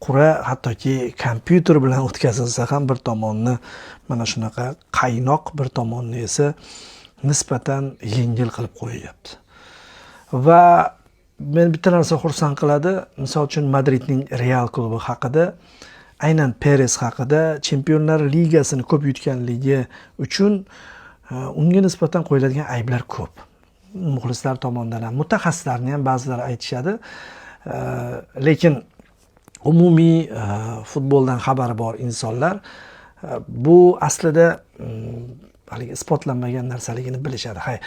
qura hattoki kompyuter bilan o'tkazilsa ham bir tomonni mana shunaqa qaynoq, bir tomonni esa nisbatan yengil qilib qo'yyapti. Va men bitta narsa xursand qiladi, misol uchun Madridning Real klubi haqida, aynan Perez haqida, Chempionlar Ligasini ko'p yutganligi uchun unga nisbatan qo'yiladigan ayblar ko'p. Muxlislar tomonidan ham, mutaxassislarning ham ba'zilari aytishadi. Lekin umumiy futboldan xabari bor insonlar bu aslida haligi isbotlanmagan narsaligini bilishadi.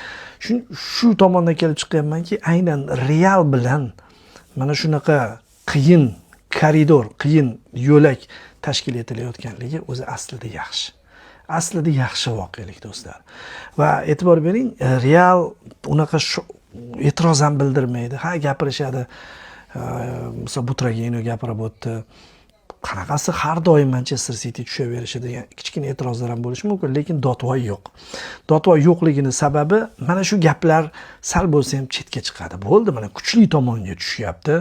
Shu tomondan kelib chiqyapmanki, aynan Real bilan mana shunaqa qiyin koridor, qiyin yo'lak tashkil etilayotganligi o'zi aslida yaxshi. Aslida yaxshi voqelik do'stlar. Va e'tibor bering, Real unaqa e'tiroz ham bildirmaydi. Gapirishadi. Misol Butragino gapirib o'tdi. Qanaqasi har doim Manchester City tushaverishi degan kichkina e'tirozlar ham bo'lishi mumkin, lekin dotvoy yo'q. Dotvoy yo'qligining sababi mana shu gaplar sal bo'lsa ham chetga chiqadi. Bo'ldi, mana kuchli tomonga tushyapti.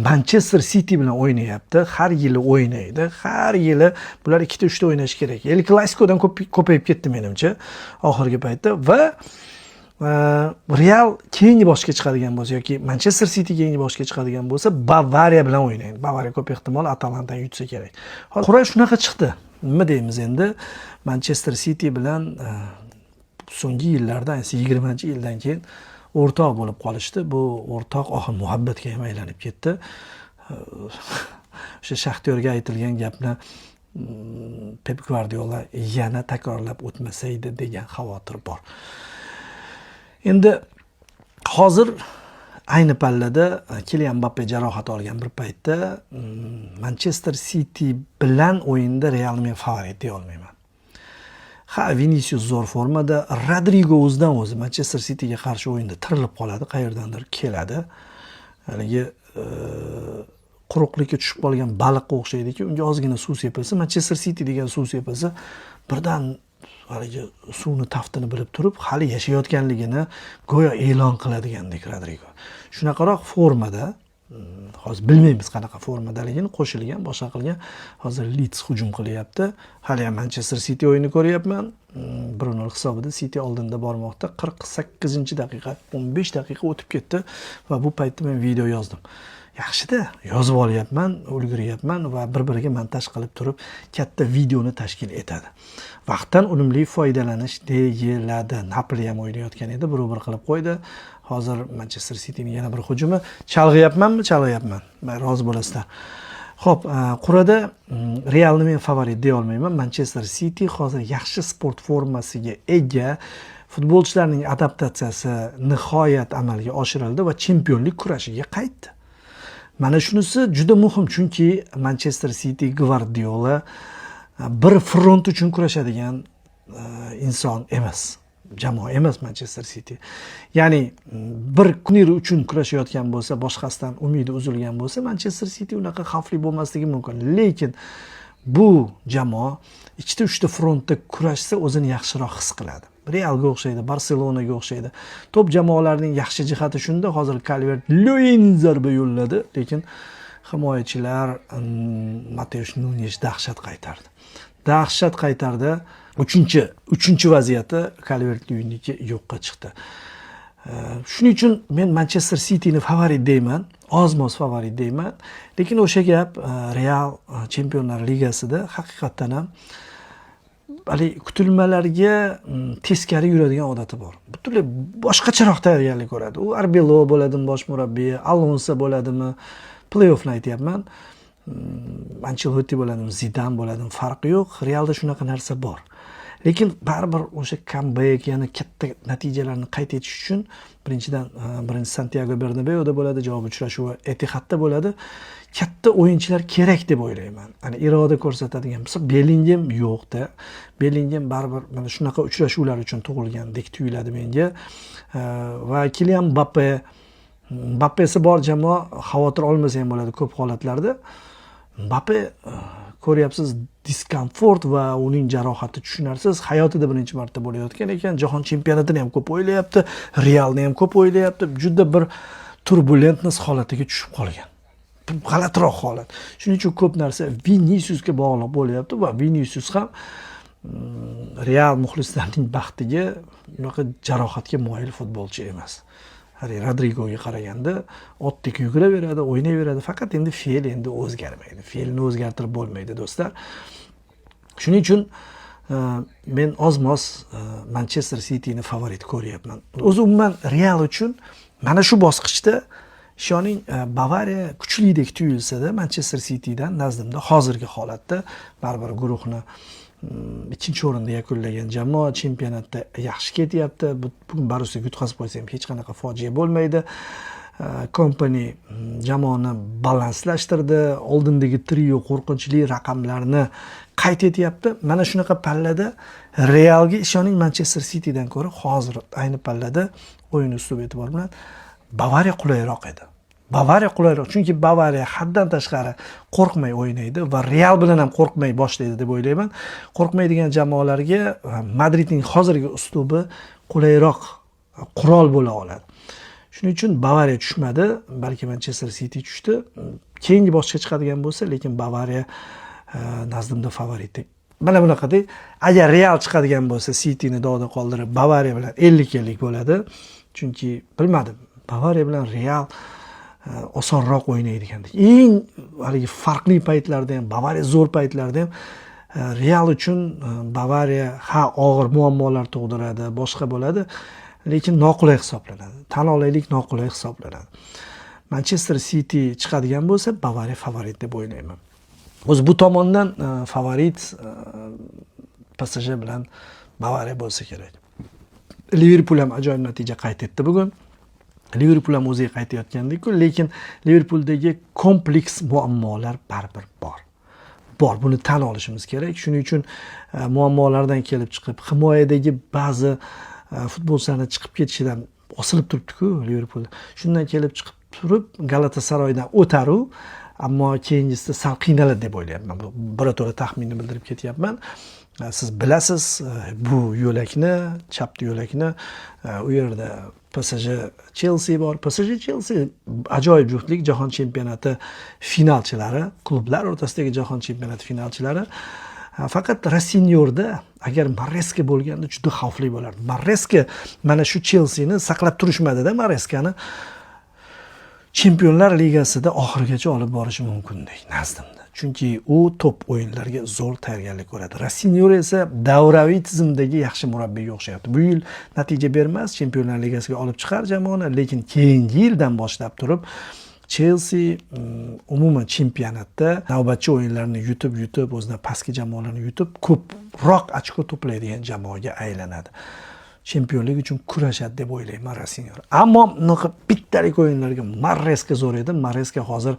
Manchester City bilan o'ynayapti. Har yili o'ynaydi. Har yili bular 2-3 ta o'ynash kerak. El Clasicodan ko'payib ketdi menimcha oxirgi paytda va Real keyingi boshga chiqadigan bo'lsa yoki Manchester City keyingi boshga chiqadigan bo'lsa, Bavariya bilan o'ynaydi. Bavariya ko'p ehtimol Atalantani yutsa kerak. Qur'a shunaqa chiqdi. Nima deymiz endi? Manchester City bilan so'nggi yillarda, 20-yildan keyin o'rtoq bo'lib qolishdi. Bu o'rtoq oxir muhabbatga ham aylanib ketdi. O'sha Shaxtyorga aytilgan gapni Pep Guardiola yana takrorlab o'tmasaydi degan xavotir bor. Endi hozir ayni pallada Kylian Mbappe jarohat olgan bir paytda Manchester City bilan o'yinda Realni men favorit deya olmayman. Vinicius zo'r formada, Rodrigo o'zidan o'zi Manchester Cityga qarshi o'yinda tirilib qoladi, qayerdandir keladi. Haligi quruqlikka tushib qolgan baliqqa o'xshaydiki, unga ozgina suv sepilsa, Manchester City degan suv sepilsa, birdan haligi suvni taftini bilib turib, hali yashayotganligini go'yo e'lon qiladigandek Rodrigo. Shunaqaroq formada, hozir bilmaymiz qanaqa formadaligini, qo'shilgan, boshqa qilgan. Hozir Leeds hujum qilyapti. Hali ham Manchester City o'yini ko'ryapman. 1-0 hisobida City oldinda bormoqda. 48-daqiqa, 15 daqiqa o'tib ketdi va bu paytda men video yozdim. Yaxshida, yozib olyapman, ulguryapman va bir-biriga montaj qilib turib katta videoni tashkil etadi. Vaqtdan unumli foydalanish deyiladi. Napoli ham o'ynayotgan edi, bir qilib qo'ydi. Hozir Manchester Cityning yana bir hujumi. Chalg'iyapmanmi? Chalg'iyapman. Rozi bo'lasizlar. Xo'p, qur'ada Realni men favorit deya olmayman. Manchester City hozir yaxshi sport formasiga ega. Futbolchilarning adaptatsiyasi nihoyat amalga oshirildi va chempionlik kurashiga qaytdi. Mana shunisi juda muhim, chunki Manchester City Guardiola bir front uchun kurashadigan inson emas, jamoa emas Manchester City. Ya'ni bir turnir uchun kurashayotgan bo'lsa, boshqasidan umidi uzilgan bo'lsa, Manchester City unaqa xavfli bo'lmasligi mumkin. Lekin bu jamoa 2-3 ta frontda kurashsa o'zini yaxshiroq his qiladi. Realga o'xshaydi, Barselonaga o'xshaydi. Top jamoalarning yaxshi jihati shunda, hozir Calvert-Lewin zarba yo'lladi, lekin himoyachilar Mateus Nunes dahshat qaytardi. Dahshat qaytardi. 3-chi vaziyati Calvert-Lewin'niki yo'qqa chiqdi. Shuning uchun men Manchester Cityni favorit deyman, ozmoz favorit deyman. Lekin o'sha gap Real Chempionlar Ligasida haqiqatan ham kutilmalarga teskari yuradigan odati bor. Butunlay boshqacharoq tayyorgarlik ko'radi. U Arbelo bo'ladimi bosh murabbiy, Alonso bo'ladimi, play-offni aytyapman. Ancelotti bo'ladimi, Zidane bo'ladimi, farqi yo'q. Realda shunaqa narsa bor. Lekin baribir o'sha comeback, ya'ni katta natijalarni qayd etish uchun birinchi Santiago Bernabeuda bo'ladi, javob uchrashuvi Etihadda bo'ladi. Katta o'yinchilar kerak deb o'ylayman. Hani iroda ko'rsatadigan bo'lsa, Bellingham yo'qda. Bellingham baribir mana shunaqa uchrashuvlar uchun tug'ilgandek tuyuladi menga. Va Kylian Mbappesi bor jamoa xavotir olmasa ham bo'ladi ko'p holatlarda. Mbappe ko'ryapsiz, diskomfort va uning jarohati tushunarsiz. Hayotida birinchi marta bo'layotgan ekan, jahon chempionatini ham ko'p o'ylayapti, Realni ham ko'p o'ylayapti. Juda bir turbulentность holatiga tushib qolgan. g'alatiroq holat. Shuning uchun ko'p narsa Viniciusga bog'liq bo'lyapti va Vinicius ham Real muxlislarining baxtiga unaqa jarohatga moyil futbolchi emas. Rodrigoga qaraganda otdek yuguraveradi, o'ynayveradi, faqat endi fe'l endi o'zgarmaydi. Fe'lni o'zgartirib bo'lmaydi, do'stlar. Shuning uchun men oz-moz Manchester Cityni favorit ko'ryapman. O'zi umuman Real uchun mana shu bosqichda ishoning Bavariya kuchlidek tuyulsa-da Manchester Citydan nazdimda hozirgi holatda baribir guruhni ikkinchi o'rinda yakunlagan jamoa, chempionatda yaxshi ketyapti. Bugun Borussiyaga yutqazib qo'ysa ham hech qanaqa fojia bo'lmaydi. Kompaniy jamoani balanslashtirdi, oldindagi trio qo'rqinchli raqamlarni qayd etyapti. Mana shunaqa pallada Realga ishoning Manchester Citydan ko'ra hozir ayni pallada o'yin uslub e'tibor bilan Bavariya qulayroq edi. Bavariya qulayroq, chunki Bavariya haddan tashqari qo'rqmay o'ynaydi va Real bilan ham qo'rqmay boshlaydi deb o'ylayman. Qo'rqmaydigan jamoalarga Madridning hozirgi uslubi qulayroq qurol bo'la oladi. Shuning uchun Bavariya tushmadi, balki Manchester City tushdi. Keyingi bosqichga chiqadigan bo'lsa, lekin Bavariya nazdimda favorit. Mana bunaqada agar Real chiqadigan bo'lsa, Cityni dog'da qoldirib Bavariya bilan 50-50 bo'ladi. Chunki bilmadim, Bavariya bilan Real osonroq o'ynaydigan. Eng haligi farqli paytlarda ham, Bavariya zo'r paytlarda ham Real uchun Bavariya og'ir muammolar tug'diradi, boshqa bo'ladi, lekin noqulay hisoblanadi. Tan olaylik, noqulay hisoblanadi. Manchester City chiqadigan bo'lsa, Bavariya favorit deb o'ylayman. O'zi bu tomondan favorit PSG bilan Bavariya bo'lsa kerak. Liverpool ham ajoyib natija qayd etdi bugun. Liverpool ham o'ziga qaytayotgandek-ku, lekin Liverpooldagi kompleks muammolar baribir bor. Buni tan olishimiz kerak. Shuning uchun muammolardan kelib chiqib, himoyadagi ba'zi futbolchilarning chiqib ketishidan osilib turibdi-ku Liverpool. Shundan kelib chiqib turib Galatasaroydan o'taru, ammo keyingisida sal qiynaladi deb o'ylayapman. Birato'la taxminni bildirib ketyapman. Siz bilasiz, bu yo'lakni, chapti yo'lakni, u yerda PSG Chelsea bor. PSG Chelsea ajoyib juftlik, jahon chempionati finalchilari, klublar o'rtasidagi jahon chempionati finalchilari. Faqat Rasinyorda agar Maresca bo'lganda juda xavfli bo'lardi. Maresca mana shu Chelseani saqlab turishmadi-da, Mareskani Chempionlar Ligasida oxirigacha olib borishi mumkindek nazdimda. Chunki u top o'yinlarga zo'r tayyorgarlik ko'radi. Rasinyor esa davraviy tizimdagi yaxshi murabbiyga o'xshayapti. Bu yil natija bermas, Chempionlar Ligasiga olib chiqar jamoani, lekin keyingi yildan boshlab turib Chelsea umuman chempionatda navbatchi o'yinlarni yutib, o'zidan pastki jamoalarni yutib, ko'proq ochko to'playdigan jamoaga aylanadi. Chempionlik uchun kurashadi deb o'ylayman Rasinyor. Ammo bittalik o'yinlarga Maresca zo'r edi. Maresca hozir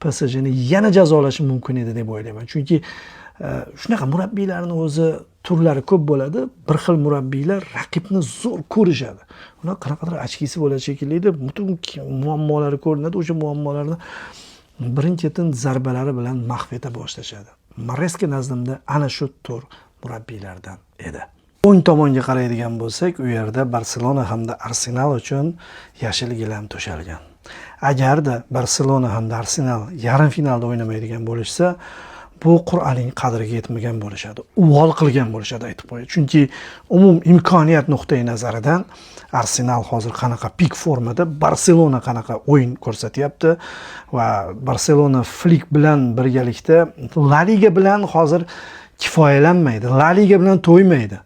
PSJni yana jazolashi mumkin edi deb o'ylayman. Chunki shunaqa murabbiylarning o'zi turlari ko'p bo'ladi. Bir xil murabbiylar raqibni zo'r ko'rishadi. Ular qanaqadir achkisi bo'ladi shekilli edi. Butun muammolari ko'rinadi. O'sha muammolarni birin-ketin zarbalari bilan mahv eta boshlashadi. Maresca nazdimda ana shu tur murabbiylardan edi. O'ng tomonga qaraydigan bo'lsak, u yerda Barselona hamda Arsenal uchun yashil gilam to'shalgan. Agarda Barselona hamda Arsenal yarim finalda o'ynamaydigan bo'lishsa, bu Qur'aning qadriga yetmagan bo'lishadi. Uvol qilgan bo'lishadi aytib qo'yay. Chunki umum imkoniyat nuqtai nazaridan Arsenal hozir qanaqa pik formada, Barselona qanaqa o'yin ko'rsatyapti va Barselona Flick bilan birgalikda La Liga bilan hozir kifoyalanmaydi. La Liga bilan to'ymaydi.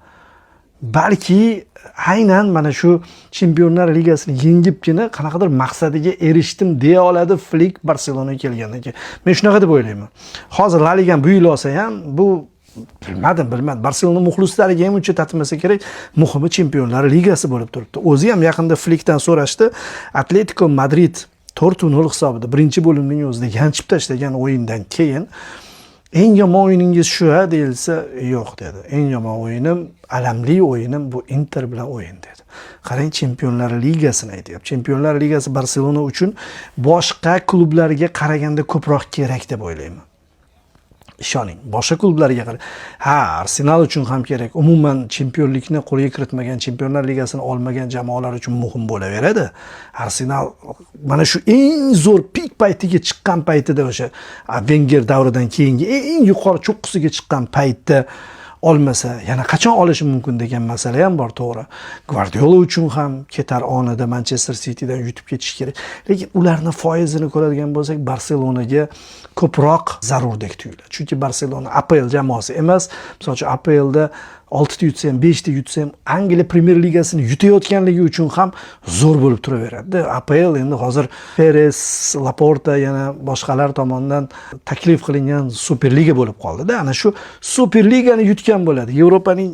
Balki aynan mana shu Chempionlar Ligasini yengibgina qanaqadir maqsadiga erishdim deya oladi Flick Barselonaga kelgandan keyin. Men shunaqa deb o'ylayman. Hozir La Ligani bu yil olsa ham bu bilmadim. Barselona muxlislariga ham uncha tatmasa kerak. Muhimi Chempionlar Ligasi bo'lib turibdi. O'zi ham yaqinda Flickdan so'rashdi. Atletico Madrid 4-0 hisobida birinchi bo'limning o'zida yanchib tashlagan o'yindan keyin eng yomon o'yiningiz shu deyilsa, yo'q dedi. Eng yomon o'yinim, alamli o'yinim bu Inter bilan o'yin dedi. Qarang, Chempionlar Ligasini aytyapti. Chempionlar Ligasi Barselona uchun boshqa klublarga qaraganda ko'proq kerak deb o'ylayman. ishoning, boshqa klublarga qarang. Ha, Arsenal uchun ham kerak. Umuman chempionlikni qo'lga kiritmagan, Chempionlar Ligasini olmagan jamoalar uchun muhim bo'laveradi. Arsenal mana shu eng zo'r pik paytiga chiqqan paytida o'sha Wenger davridan keyingi eng yuqori cho'qqisiga chiqqan paytda olmasa yana qachon olishi mumkin degan masala ham bor, to'g'ri. Guardiola uchun ham ketar onida Manchester Citydan yutib ketish kerak. Lekin ularning foizini ko'radigan bo'lsak, Barselonaga ko'proq zarurdek tuyuladi. Chunki Barselona APL jamoasi emas. Masalan, APLda 6 ta yutsa ham, 5 ta yutsa ham Angliya Premier Ligasini yutayotganligi uchun ham zo'r bo'lib turaveradi. APL endi hozir Perez, Laporta yana boshqalar tomonidan taklif qilingan Superliga bo'lib qoldi-da. Ana shu Superligani yutgan bo'ladi. Yevropaning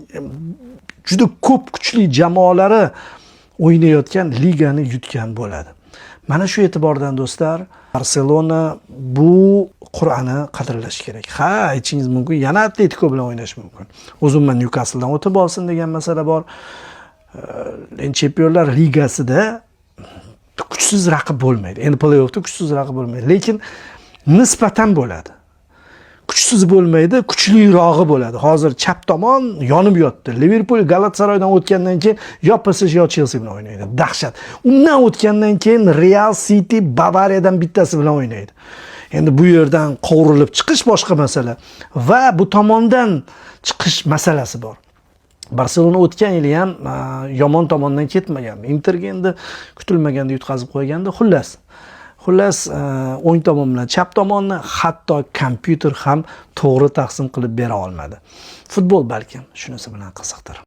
juda ko'p kuchli jamoalari o'ynayotgan ligani yutgan bo'ladi. Mana shu e'tibordan do'stlar, Barselona bu qur'ani qadrlash kerak. Ha, aytishingiz mumkin, yana Atletico bilan o'ynash mumkin. O'zimman Newcastledan o'tib olsin degan masala bor. Chempionlar Ligasida kuchsiz raqib bo'lmaydi. Endi play-offda kuchsiz raqib bo'lmaydi, lekin nisbatan bo'ladi. Kuchsiz bo'lmaydi, kuchlirog'i bo'ladi. Hozir chap tomon yonib yotdi. Liverpool Galatasaraydan o'tgandan keyin yo PSG yo Chelsea bilan o'ynaydi. Dahshat. Undan o'tgandan keyin Real City Bavariyadan bittasi bilan o'ynaydi. Endi bu yerdan qovurilib chiqish boshqa masala va bu tomondan chiqish masalasi bor. Barselona o'tgan yili ham yomon tomondan ketmagan. Interga endi kutilmaganda yutqazib qo'ygandi. Xullas, o'ng tomon bilan chap tomonni hatto kompyuter ham to'g'ri taqsim qilib bera olmadi. Futbol balkim shunisi bilan qiziqdir.